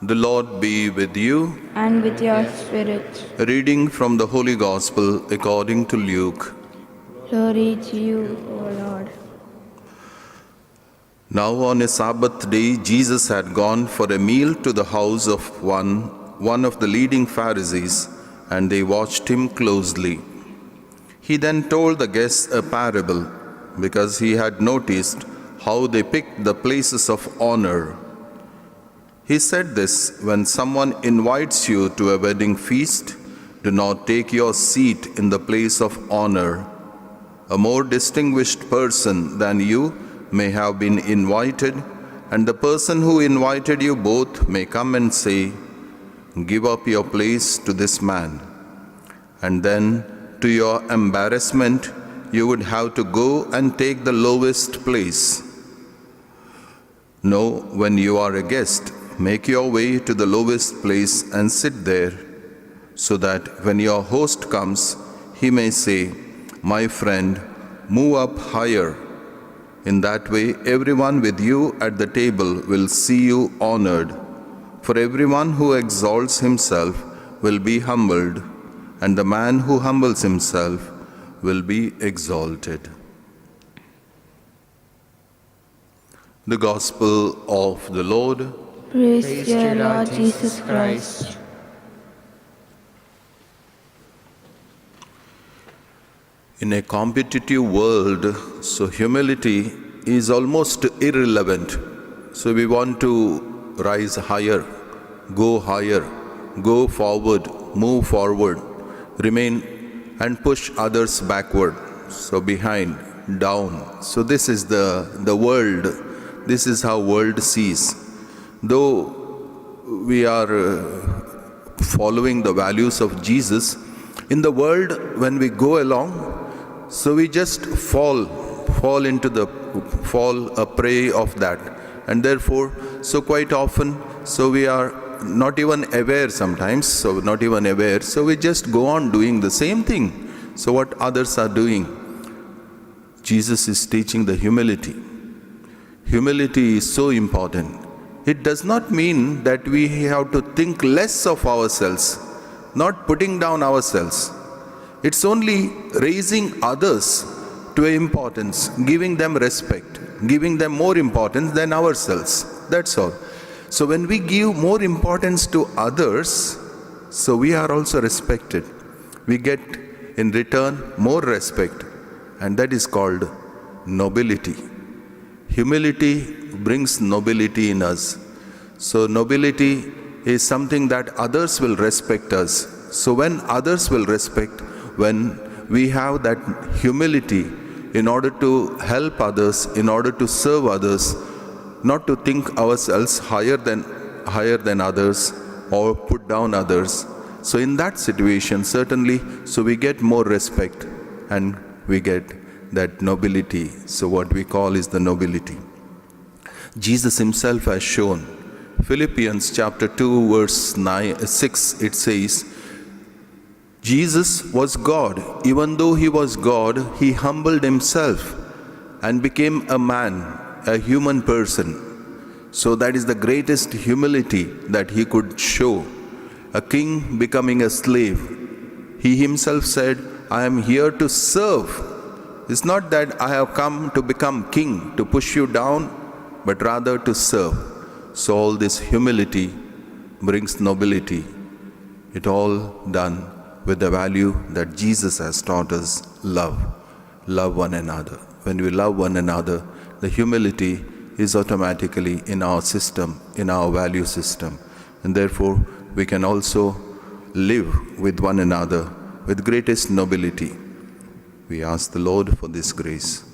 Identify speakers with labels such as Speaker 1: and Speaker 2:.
Speaker 1: The Lord be with you.
Speaker 2: And with your spirit.
Speaker 1: A reading from the Holy Gospel according to Luke.
Speaker 2: Glory to you, O Lord.
Speaker 1: Now on a Sabbath day, Jesus had gone for a meal to the house of one of the leading Pharisees, and they watched him closely. He then told the guests a parable, because he had noticed how they picked the places of honor. He said this: when someone invites you to a wedding feast, do not take your seat in the place of honor. A more distinguished person than you may have been invited, and the person who invited you both may come and say, "Give up your place to this man." And then, to your embarrassment, you would have to go and take the lowest place. No, when you are a guest, make your way to the lowest place and sit there, so that when your host comes, he may say, "My friend, move up higher." In that way, everyone with you at the table will see you honored. For everyone who exalts himself will be humbled, and the man who humbles himself will be exalted. The Gospel of the Lord.
Speaker 2: Praise to you, Lord Jesus Christ.
Speaker 1: In a competitive world, so humility is almost irrelevant. So we want to rise higher, go forward, move forward, remain and push others backward. So behind, down. So this is the world. This is how world sees. Though we are following the values of Jesus, in the world when we go along, so we just fall a prey of that. And therefore, so quite often, so we are not even aware sometimes, so we just go on doing the same thing. So what others are doing. Jesus is teaching the humility. Humility is so important. It does not mean that we have to think less of ourselves, not putting down ourselves. It's only raising others to importance, giving them respect, giving them more importance than ourselves. That's all. So when we give more importance to others, so we are also respected. We get in return more respect, and that is called nobility. Humility brings nobility in us. So nobility is something that others will respect us. So when others will respect, when we have that humility in order to help others, in order to serve others, not to think ourselves higher than others or put down others. So in that situation, certainly, so we get more respect and we get that nobility. So what we call is the nobility. Jesus himself has shown. Philippians chapter 2 verse 6, it says, Jesus was God. Even though he was God, he humbled himself and became a man, a human person. So that is the greatest humility that he could show. A king becoming a slave. He himself said, I am here to serve. It's not that I have come to become king, to push you down, but rather to serve. So all this humility brings nobility. It all done with the value that Jesus has taught us, love. Love one another. When we love one another, the humility is automatically in our system, in our value system. And therefore, we can also live with one another with greatest nobility. We ask the Lord for this grace.